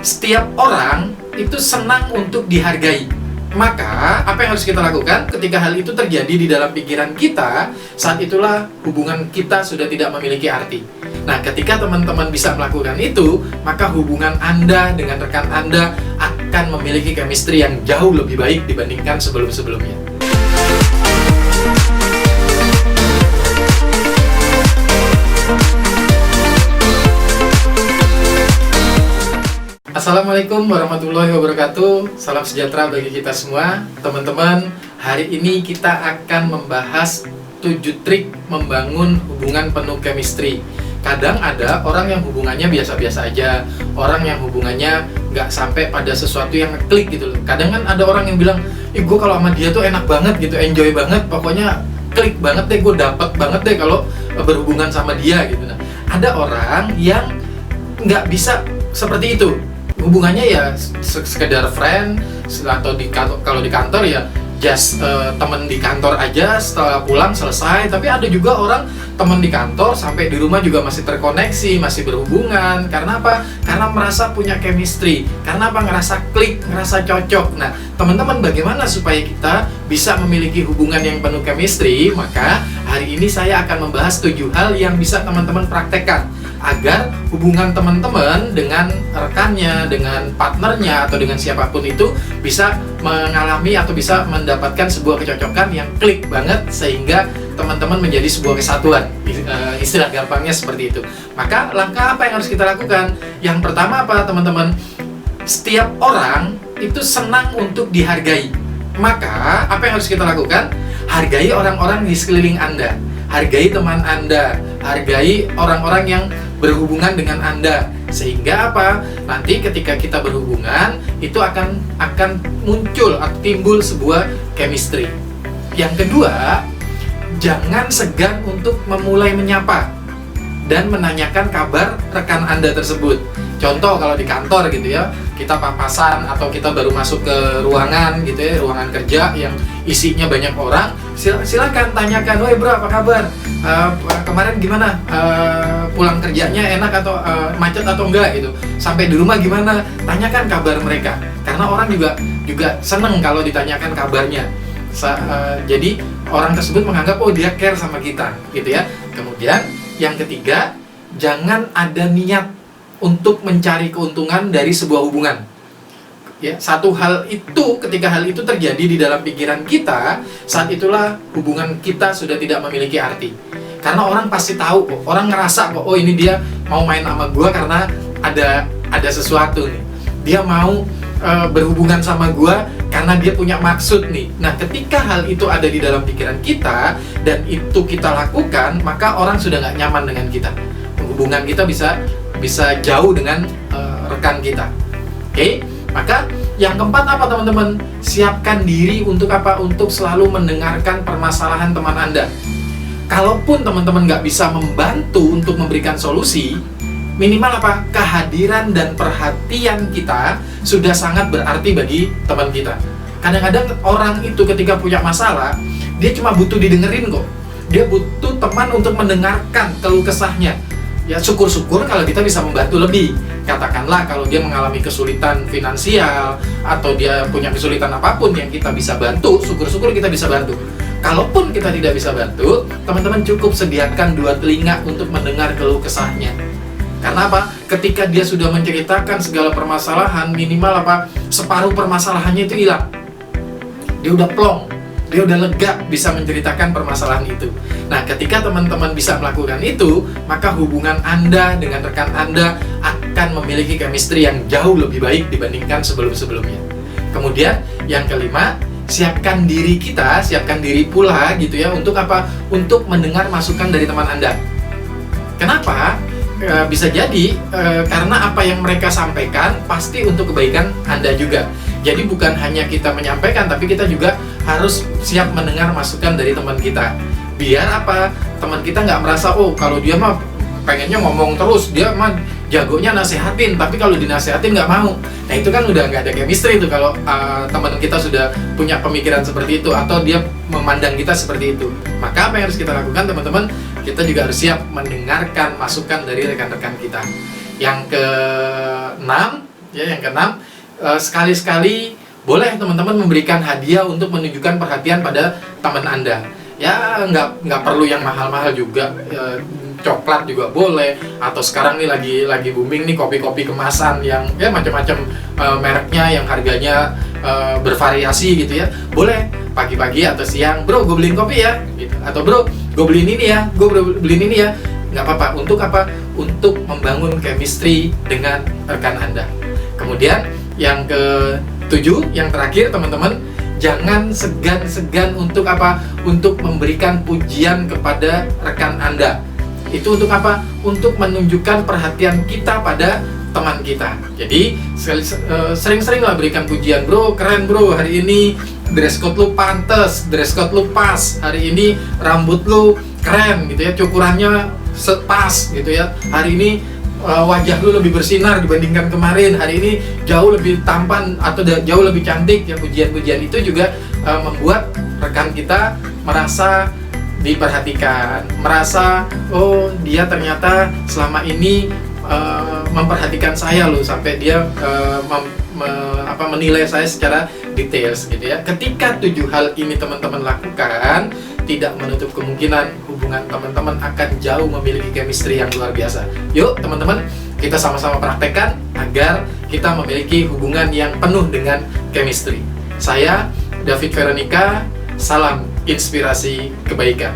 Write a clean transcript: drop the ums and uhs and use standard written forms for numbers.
Setiap orang itu senang untuk dihargai. Maka, apa yang harus kita lakukan ketika hal itu terjadi di dalam pikiran kita, saat itulah hubungan kita sudah tidak memiliki arti. Nah, ketika teman-teman bisa melakukan itu, maka hubungan Anda dengan rekan Anda akan memiliki chemistry yang jauh lebih baik dibandingkan sebelum-sebelumnya. Assalamualaikum warahmatullahi wabarakatuh. Salam sejahtera bagi kita semua. Teman-teman, hari ini kita akan membahas 7 trik membangun hubungan penuh chemistry. Kadang ada orang yang hubungannya biasa-biasa aja, orang yang hubungannya nggak sampai pada sesuatu yang ngeklik gitu loh. Kadang kan ada orang yang bilang, gue kalau sama dia tuh enak banget gitu, enjoy banget, pokoknya klik banget deh, gue dapet banget deh kalau berhubungan sama dia gitu. Nah, ada orang yang nggak bisa seperti itu. Hubungannya ya sekedar friend, atau kalau di kantor ya just temen di kantor aja, setelah pulang selesai. Tapi ada juga orang temen di kantor sampai di rumah juga masih terkoneksi, masih berhubungan. Karena apa? Karena merasa punya chemistry. Karena apa? Ngerasa klik, ngerasa cocok. Nah, teman-teman, bagaimana supaya kita bisa memiliki hubungan yang penuh chemistry? Maka hari ini saya akan membahas 7 hal yang bisa teman-teman praktekkan agar hubungan teman-teman dengan rekannya, dengan partnernya, atau dengan siapapun itu bisa mengalami atau bisa mendapatkan sebuah kecocokan yang klik banget sehingga teman-teman menjadi sebuah kesatuan. Istilah gampangnya seperti itu. Maka langkah apa yang harus kita lakukan? Yang pertama apa, teman-teman? Setiap orang itu senang untuk dihargai. Maka apa yang harus kita lakukan? Hargai orang-orang di sekeliling Anda. Hargai teman Anda, hargai orang-orang yang berhubungan dengan Anda. Sehingga apa? Nanti ketika kita berhubungan, itu akan muncul atau timbul sebuah chemistry. Yang kedua, jangan segan untuk memulai menyapa dan menanyakan kabar rekan Anda tersebut. Contoh kalau di kantor gitu ya, kita papasan atau kita baru masuk ke ruangan gitu ya, ruangan kerja yang isinya banyak orang, silakan tanyakan, "Woi bro, apa kabar? Kemarin gimana? Pulang kerjanya enak atau macet atau enggak gitu? Sampai di rumah gimana?" Tanyakan kabar mereka. Karena orang juga seneng kalau ditanyakan kabarnya. Jadi orang tersebut menganggap, oh dia care sama kita gitu ya. Kemudian yang ketiga, jangan ada niat untuk mencari keuntungan dari sebuah hubungan. Ya, satu hal itu, ketika hal itu terjadi di dalam pikiran kita, saat itulah hubungan kita sudah tidak memiliki arti. Karena orang pasti tahu kok, orang ngerasa kok, oh ini dia mau main sama gua karena ada sesuatu nih. Dia mau berhubungan sama gua karena dia punya maksud nih. Nah, ketika hal itu ada di dalam pikiran kita dan itu kita lakukan, maka orang sudah nggak nyaman dengan kita. Hubungan kita bisa jauh dengan rekan kita. Oke? Maka yang keempat apa, teman-teman? Siapkan diri untuk apa? Untuk selalu mendengarkan permasalahan teman Anda. Kalaupun teman-teman nggak bisa membantu untuk memberikan solusi, minimal apa? Kehadiran dan perhatian kita sudah sangat berarti bagi teman kita. Kadang-kadang orang itu ketika punya masalah, dia cuma butuh didengerin kok. Dia butuh teman untuk mendengarkan keluh kesahnya. Ya, syukur-syukur kalau kita bisa membantu lebih. Katakanlah kalau dia mengalami kesulitan finansial atau dia punya kesulitan apapun yang kita bisa bantu, syukur-syukur kita bisa bantu. Kalaupun kita tidak bisa bantu, teman-teman cukup sediakan 2 telinga untuk mendengar keluh kesahnya. Karena apa? Ketika dia sudah menceritakan segala permasalahan, minimal apa? Separuh permasalahannya itu hilang. Dia udah plong. Dia udah lega bisa menceritakan permasalahan itu. Nah, ketika teman-teman bisa melakukan itu, maka hubungan Anda dengan rekan Anda akan memiliki chemistry yang jauh lebih baik dibandingkan sebelum-sebelumnya. Kemudian, yang kelima, siapkan diri pula gitu ya, untuk apa? Untuk mendengar masukan dari teman Anda. Kenapa? Bisa jadi karena apa yang mereka sampaikan pasti untuk kebaikan Anda juga. Jadi bukan hanya kita menyampaikan, tapi kita juga harus siap mendengar masukan dari teman kita. Biar apa? Teman kita nggak merasa, oh kalau dia mah pengennya ngomong terus, dia mah jagonya nasehatin, tapi kalau dinasehatin nggak mau. Nah itu kan udah nggak ada chemistry itu kalau teman kita sudah punya pemikiran seperti itu, atau dia memandang kita seperti itu. Maka apa yang harus kita lakukan, teman-teman? Kita juga harus siap mendengarkan masukan dari rekan-rekan kita. Yang keenam, Ya, yang keenam, sekali-sekali boleh teman-teman memberikan hadiah untuk menunjukkan perhatian pada teman Anda. Ya, nggak perlu yang mahal-mahal juga. Coklat juga boleh, atau sekarang nih lagi booming nih kopi-kopi kemasan yang ya macam-macam mereknya yang harganya bervariasi gitu ya. Boleh pagi-pagi atau siang, bro gue beliin kopi ya gitu. Atau bro gue beliin ini ya, gue beliin ini ya. Nggak apa-apa. Untuk apa? Untuk membangun chemistry dengan rekan Anda. Kemudian yang ke-7, yang terakhir teman-teman, jangan segan-segan untuk apa? Untuk memberikan pujian kepada rekan Anda. Itu untuk apa? Untuk menunjukkan perhatian kita pada teman kita. Jadi sering-sering lah berikan pujian, bro keren bro, hari ini dress code lu pantes, dress code lu pas, hari ini rambut lu keren gitu ya, cukurannya pas gitu ya, hari ini wajah lu lebih bersinar dibandingkan kemarin, hari ini jauh lebih tampan atau jauh lebih cantik ya. Pujian-pujian itu juga membuat rekan kita merasa diperhatikan, merasa oh dia ternyata selama ini memperhatikan saya loh, sampai dia menilai saya secara details gitu ya. Ketika 7 hal ini teman-teman lakukan, tidak menutup kemungkinan hubungan teman-teman akan jauh memiliki chemistry yang luar biasa. Yuk teman-teman, kita sama-sama praktekkan agar kita memiliki hubungan yang penuh dengan chemistry. Saya David Veronica, salam inspirasi kebaikan.